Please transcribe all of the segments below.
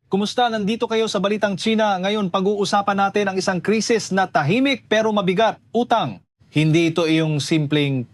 Kumusta? Nandito kayo sa Balitang China. Ngayon, pag-uusapan natin ang isang krisis na tahimik pero mabigat, utang. Hindi ito yung simpleng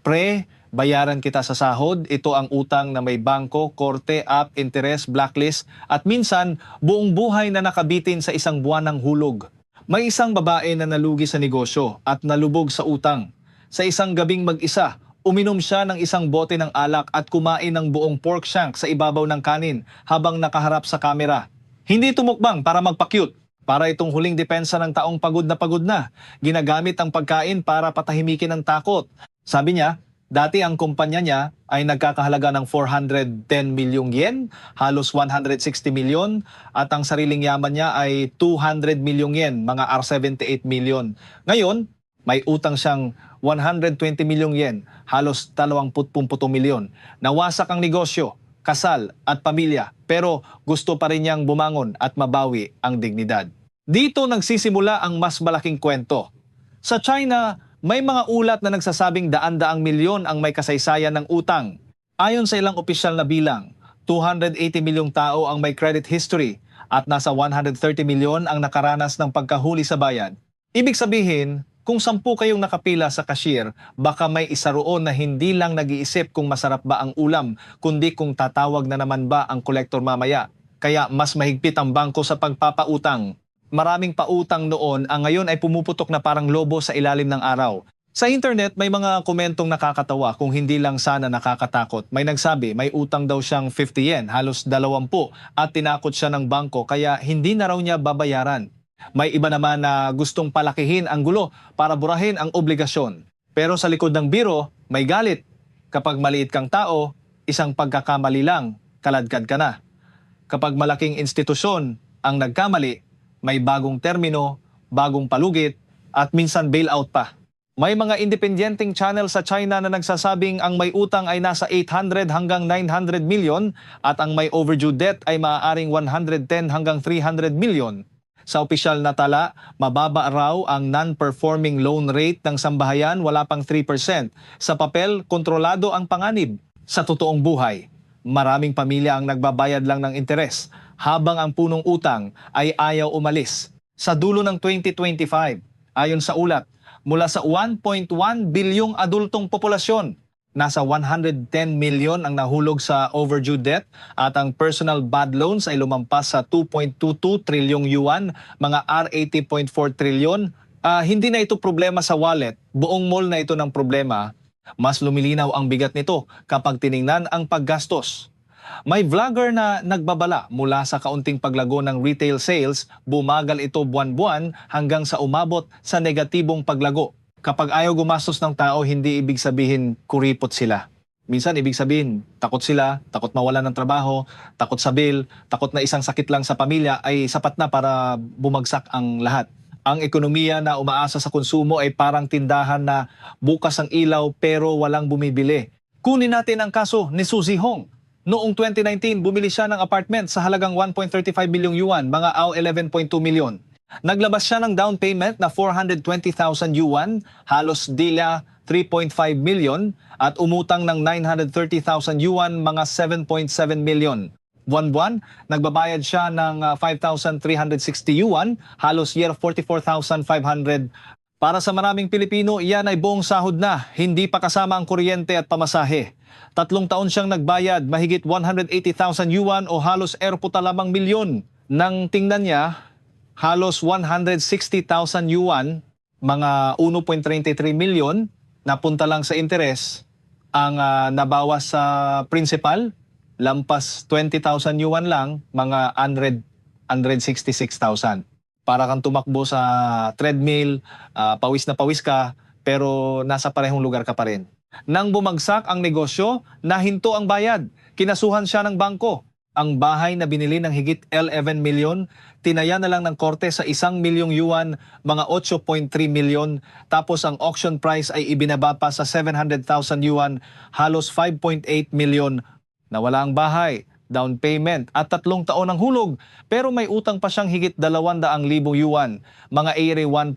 bayaran kita sa sahod. Ito ang utang na may bangko, korte, app, interest, blacklist, at minsan buong buhay na nakabitin sa isang buwan ng hulog. May isang babae na nalugi sa negosyo at nalubog sa utang. Sa isang gabing mag-isa, uminom siya ng isang bote ng alak at kumain ng buong pork shank sa ibabaw ng kanin habang nakaharap sa kamera. Hindi tumukbang para magpa-cute. Para itong huling depensa ng taong pagod na, ginagamit ang pagkain para patahimikin ang takot. Sabi niya, dati ang kumpanya niya ay nagkakahalaga ng 410 milyong yen, halos 160 milyon, at ang sariling yaman niya ay 200 milyong yen, mga R78 milyon. Ngayon, may utang siyang 120 milyong yen, halos 27 milyon. Nawasak ang negosyo, kasal at pamilya, pero gusto pa rin niyang bumangon at mabawi ang dignidad. Dito nagsisimula ang mas malaking kwento. Sa China, may mga ulat na nagsasabing daan-daang milyon ang may kasaysayan ng utang. Ayon sa ilang opisyal na bilang, 280 milyong tao ang may credit history at nasa 130 milyon ang nakaranas ng pagkahuli sa bayad. Ibig sabihin, kung 10 kayong nakapila sa cashier, baka may isa roon na hindi lang nag-iisip kung masarap ba ang ulam, kundi kung tatawag na naman ba ang kolektor mamaya. Kaya mas mahigpit ang bangko sa pagpapautang. Maraming pautang noon ang ngayon ay pumuputok na parang lobo sa ilalim ng araw. Sa internet, may mga komentong nakakatawa kung hindi lang sana nakakatakot. May nagsabi, may utang daw siyang 50 yen, halos 20, at tinakot siya ng bangko kaya hindi na raw niya babayaran. May iba naman na gustong palakihin ang gulo para burahin ang obligasyon. Pero sa likod ng biro, may galit. Kapag maliit kang tao, isang pagkakamali lang, kaladkad ka na. Kapag malaking institusyon ang nagkamali, may bagong termino, bagong palugit, at minsan bailout pa. May mga independenteng channel sa China na nagsasabing ang may utang ay nasa 800 hanggang 900 milyon at ang may overdue debt ay maaaring 110 hanggang 300 milyon. Sa opisyal na tala, mababa raw ang non-performing loan rate ng sambahayan, wala pang 3%. Sa papel, kontrolado ang panganib. Sa totoong buhay, maraming pamilya ang nagbabayad lang ng interes, habang ang punong utang ay ayaw umalis. Sa dulo ng 2025, ayon sa ulat, mula sa 1.1 bilyong adultong populasyon, nasa 110 milyon ang nahulog sa overdue debt at ang personal bad loans ay lumampas sa 2.22 trilyong yuan, mga R80.4 trilyon. Hindi na ito problema sa wallet, buong mall na ito ng problema. Mas lumilinaw ang bigat nito kapag tiningnan ang paggastos. May vlogger na nagbabala mula sa kaunting paglago ng retail sales, bumagal ito buwan-buwan hanggang sa umabot sa negatibong paglago. Kapag ayaw gumastos ng tao, hindi ibig sabihin kuripot sila. Minsan ibig sabihin, takot sila, takot mawalan ng trabaho, takot sa bill, takot na isang sakit lang sa pamilya ay sapat na para bumagsak ang lahat. Ang ekonomiya na umaasa sa konsumo ay parang tindahan na bukas ang ilaw pero walang bumibili. Kunin natin ang kaso ni Suzy Hong. Noong 2019, bumili siya ng apartment sa halagang 1.35 bilyong yuan, mga 11.2 milyon. Naglabas siya ng down payment na 420,000 yuan, halos dila 3.5 million, at umutang ng 930,000 yuan, mga 7.7 million. Buwan-buwan, nagbabayad siya ng 5,360 yuan, halos year 44,500. Para sa maraming Pilipino, iyan ay buong sahod na, hindi pa kasama ang kuryente at pamasahe. 3 taon siyang nagbayad, mahigit 180,000 yuan o halos 42 milyon. Nang tingnan niya, halos 160,000 yuan, mga 1.33 milyon, napunta lang sa interes. Ang nabawas sa principal, lampas 20,000 yuan lang, mga 166,000. Para kang tumakbo sa treadmill, pawis na pawis ka, pero nasa parehong lugar ka pa rin. Nang bumagsak ang negosyo, nahinto ang bayad. Kinasuhan siya ng bangko. Ang bahay na binili ng higit 11 milyon, tinaya na lang ng korte sa 1 milyong yuan, mga 8.3 milyon. Tapos ang auction price ay ibinaba pa sa 700,000 yuan, halos 5.8 milyon. Nawala ang bahay, down payment at 3 taon ng hulog. Pero may utang pa siyang higit 200,000 yuan, mga 1.66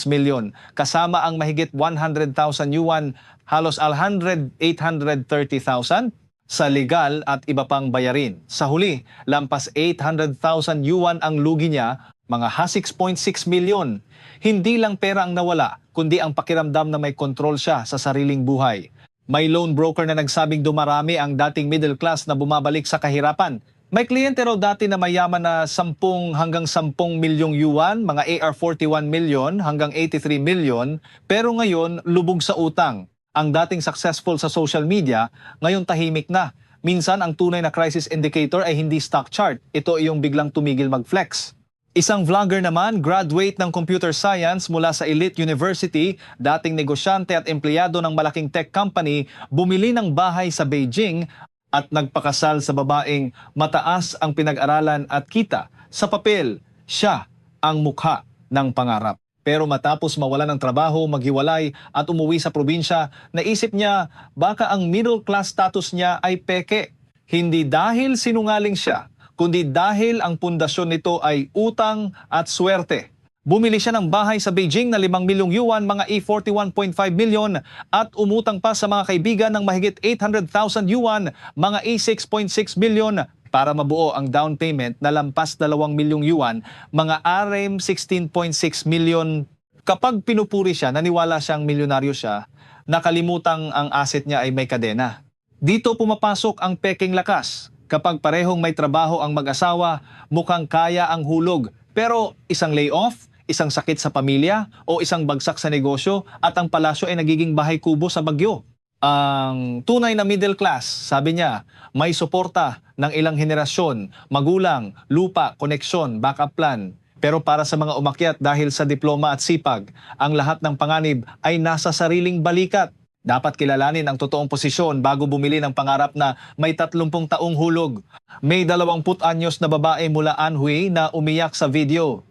milyon. Kasama ang mahigit 100,000 yuan, halos 830,000. sa legal at iba pang bayarin. Sa huli, lampas 800,000 yuan ang lugi niya, mga ha 6.6 milyon. Hindi lang pera ang nawala, kundi ang pakiramdam na may kontrol siya sa sariling buhay. May loan broker na nagsabing dumarami ang dating middle class na bumabalik sa kahirapan. May kliyente raw dati na mayaman na 10 hanggang 10 milyong yuan, mga AR 41 million hanggang 83 million, pero ngayon lubog sa utang. Ang dating successful sa social media, ngayon tahimik na. Minsan ang tunay na crisis indicator ay hindi stock chart. Ito ay yung biglang tumigil mag-flex. Isang vlogger naman, graduate ng computer science mula sa Elite University, dating negosyante at empleyado ng malaking tech company, bumili ng bahay sa Beijing at nagpakasal sa babaeng mataas ang pinag-aralan at kita. Sa papel, siya ang mukha ng pangarap. Pero matapos mawalan ng trabaho, maghiwalay at umuwi sa probinsya, naisip niya baka ang middle class status niya ay peke. Hindi dahil sinungaling siya, kundi dahil ang pundasyon nito ay utang at swerte. Bumili siya ng bahay sa Beijing na 5 milyong yuan, mga E41.5 milyon, at umutang pa sa mga kaibigan ng mahigit 800,000 yuan, mga E6.6 milyon, para mabuo ang down payment na lampas 2 milyong yuan, mga RM 16.6 milyon. Kapag pinupuri siya, naniwala siyang milyonaryo siya, nakalimutang ang asset niya ay may kadena. Dito pumapasok ang peking lakas. Kapag parehong may trabaho ang mag-asawa, mukhang kaya ang hulog. Pero isang layoff, isang sakit sa pamilya, o isang bagsak sa negosyo at ang palasyo ay nagiging bahay kubo sa bagyo. Ang tunay na middle class, sabi niya, may suporta ng ilang henerasyon, magulang, lupa, koneksyon, backup plan. Pero para sa mga umakyat dahil sa diploma at sipag, ang lahat ng panganib ay nasa sariling balikat. Dapat kilalanin ang totoong posisyon bago bumili ng pangarap na may 30 taong hulog. May 20 anyos na babae mula Anhui na umiyak sa video.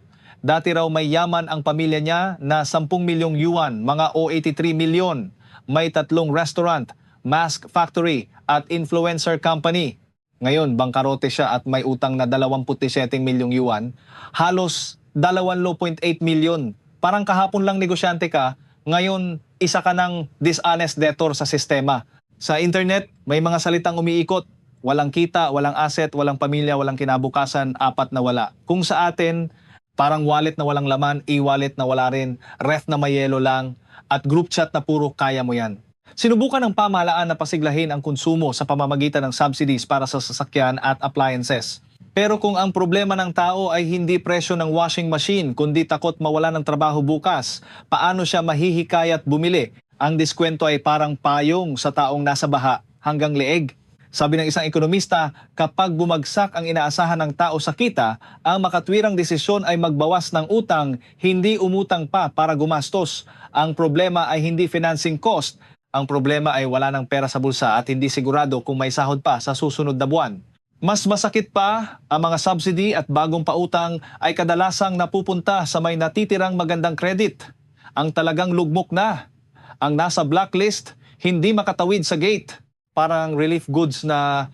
Dati raw may yaman ang pamilya niya na 10 milyong yuan, mga o 83 milyon. May 3 restaurant, mask factory at influencer company. Ngayon, bangkarote siya at may utang na 27 milyong yuan, halos 20.8 milyon. Parang kahapon lang negosyante ka, ngayon isa ka ng dishonest debtor sa sistema. Sa internet, may mga salitang umiikot, walang kita, walang asset, walang pamilya, walang kinabukasan, 4 na wala. Kung sa atin, parang wallet na walang laman, e-wallet na wala rin, ref na may yelo lang, at group chat na puro kaya mo yan. Sinubukan ng pamahalaan na pasiglahin ang konsumo sa pamamagitan ng subsidies para sa sasakyan at appliances. Pero kung ang problema ng tao ay hindi presyo ng washing machine, kundi takot mawala ng trabaho bukas, paano siya mahihikayat bumili? Ang diskwento ay parang payong sa taong nasa baha hanggang leeg. Sabi ng isang ekonomista, kapag bumagsak ang inaasahan ng tao sa kita, ang makatwirang desisyon ay magbawas ng utang, hindi umutang pa para gumastos. Ang problema ay hindi financing cost. Ang problema ay wala ng pera sa bulsa at hindi sigurado kung may sahod pa sa susunod na buwan. Mas masakit pa, ang mga subsidy at bagong pautang ay kadalasang napupunta sa may natitirang magandang credit. Ang talagang lugmok na. Ang nasa blacklist, hindi makatawid sa gate. Parang relief goods na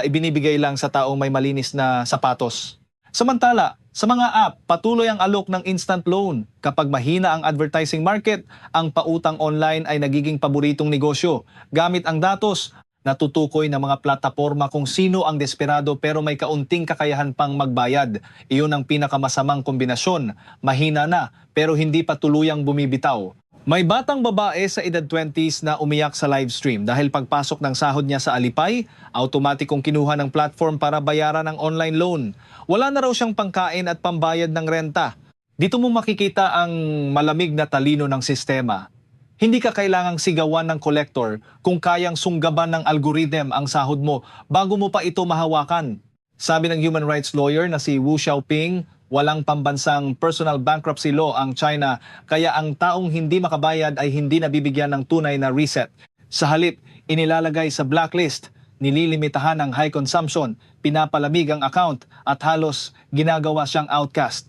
ibinibigay lang sa taong may malinis na sapatos. Samantala, sa mga app, patuloy ang alok ng instant loan. Kapag mahina ang advertising market, ang pautang online ay nagiging paboritong negosyo. Gamit ang datos, natutukoy ng mga plataporma kung sino ang desperado pero may kaunting kakayahan pang magbayad. Iyon ang pinakamasamang kombinasyon. Mahina na pero hindi pa tuluyang bumibitaw. May batang babae sa edad 20s na umiyak sa live stream dahil pagpasok ng sahod niya sa Alipay, automatikong kinuha ng platform para bayaran ang online loan. Wala na raw siyang pangkain at pambayad ng renta. Dito mo makikita ang malamig na talino ng sistema. Hindi ka kailangang sigawan ng collector kung kayang sunggaban ng algorithm ang sahod mo bago mo pa ito mahawakan. Sabi ng human rights lawyer na si Wu Xiaoping, walang pambansang personal bankruptcy law ang China, kaya ang taong hindi makabayad ay hindi nabibigyan ng tunay na reset. Sa halip, inilalagay sa blacklist, nililimitahan ang high consumption, pinapalamig ang account at halos ginagawa siyang outcast.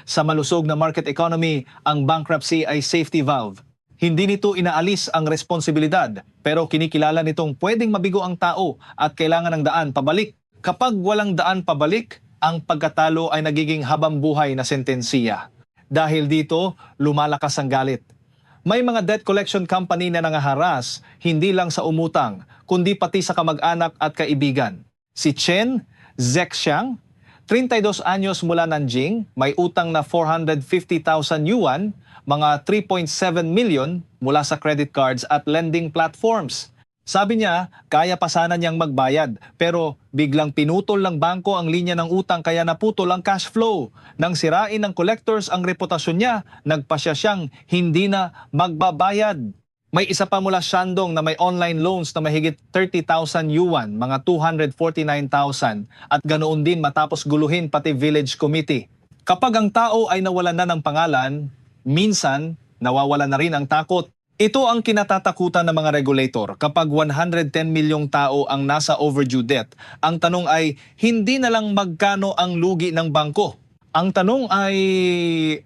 Sa malusog na market economy, ang bankruptcy ay safety valve. Hindi nito inaalis ang responsibilidad, pero kinikilala nitong pwedeng mabigo ang tao at kailangan ng daan pabalik. Kapag walang daan pabalik, ang pagkatalo ay nagiging habang buhay na sentensiya. Dahil dito, lumalakas ang galit. May mga debt collection company na nangaharas, hindi lang sa umutang, kundi pati sa kamag-anak at kaibigan. Si Chen Zexiang, 32 anyos mula Nanjing, may utang na 450,000 yuan, mga 3.7 million mula sa credit cards at lending platforms. Sabi niya, kaya pa sana niyang magbayad, pero biglang pinutol ng bangko ang linya ng utang kaya naputol ang cash flow. Nang sirain ng collectors ang reputasyon niya, nagpasya siyang hindi na magbabayad. May isa pa mula Shandong na may online loans na mahigit 30,000 yuan, mga 249,000, at ganoon din matapos guluhin pati village committee. Kapag ang tao ay nawalan na ng pangalan, minsan nawawala na rin ang takot. Ito ang kinatatakutan ng mga regulator kapag 110 milyong tao ang nasa overdue debt. Ang tanong ay, hindi na lang magkano ang lugi ng bangko. Ang tanong ay,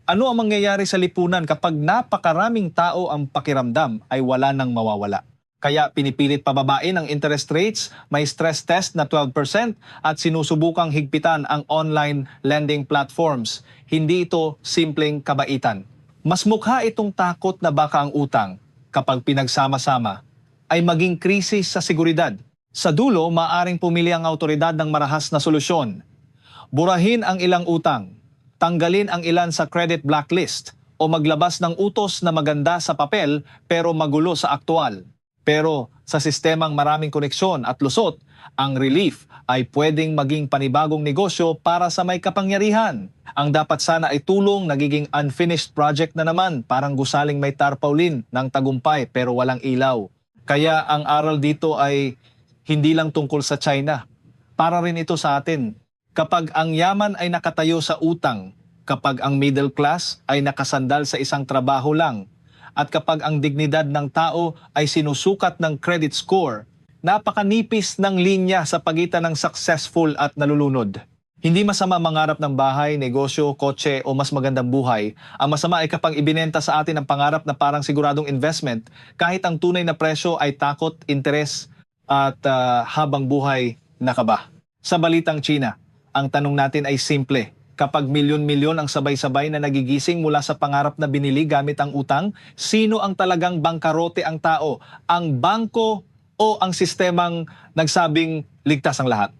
ano ang mangyayari sa lipunan kapag napakaraming tao ang pakiramdam ay wala nang mawawala? Kaya pinipilit pababain ang interest rates, may stress test na 12% at sinusubukang higpitan ang online lending platforms. Hindi ito simpleng kabaitan. Mas mukha itong takot na baka ang utang, kapag pinagsama-sama, ay maging krisis sa seguridad. Sa dulo, maaring pumili ang autoridad ng marahas na solusyon. Burahin ang ilang utang, tanggalin ang ilan sa credit blacklist, o maglabas ng utos na maganda sa papel pero magulo sa aktual. Pero sa sistemang maraming koneksyon at lusot, ang relief ay pwedeng maging panibagong negosyo para sa may kapangyarihan. Ang dapat sana ay tulong, nagiging unfinished project na naman, parang gusaling may tarpaulin ng tagumpay pero walang ilaw. Kaya ang aral dito ay hindi lang tungkol sa China. Para rin ito sa atin. Kapag ang yaman ay nakatayo sa utang, kapag ang middle class ay nakasandal sa isang trabaho lang, at kapag ang dignidad ng tao ay sinusukat ng credit score, napakanipis ng linya sa pagitan ng successful at nalulunod. Hindi masama mangarap ng bahay, negosyo, kotse o mas magandang buhay. Ang masama ay kapag ibinenta sa atin ang pangarap na parang siguradong investment, kahit ang tunay na presyo ay takot, interes at habang buhay na kaba. Sa balitang China, ang tanong natin ay simple. Kapag milyon-milyon ang sabay-sabay na nagigising mula sa pangarap na binili gamit ang utang, sino ang talagang bangkarote ang tao? Ang bangko o ang sistemang nagsabing ligtas ang lahat?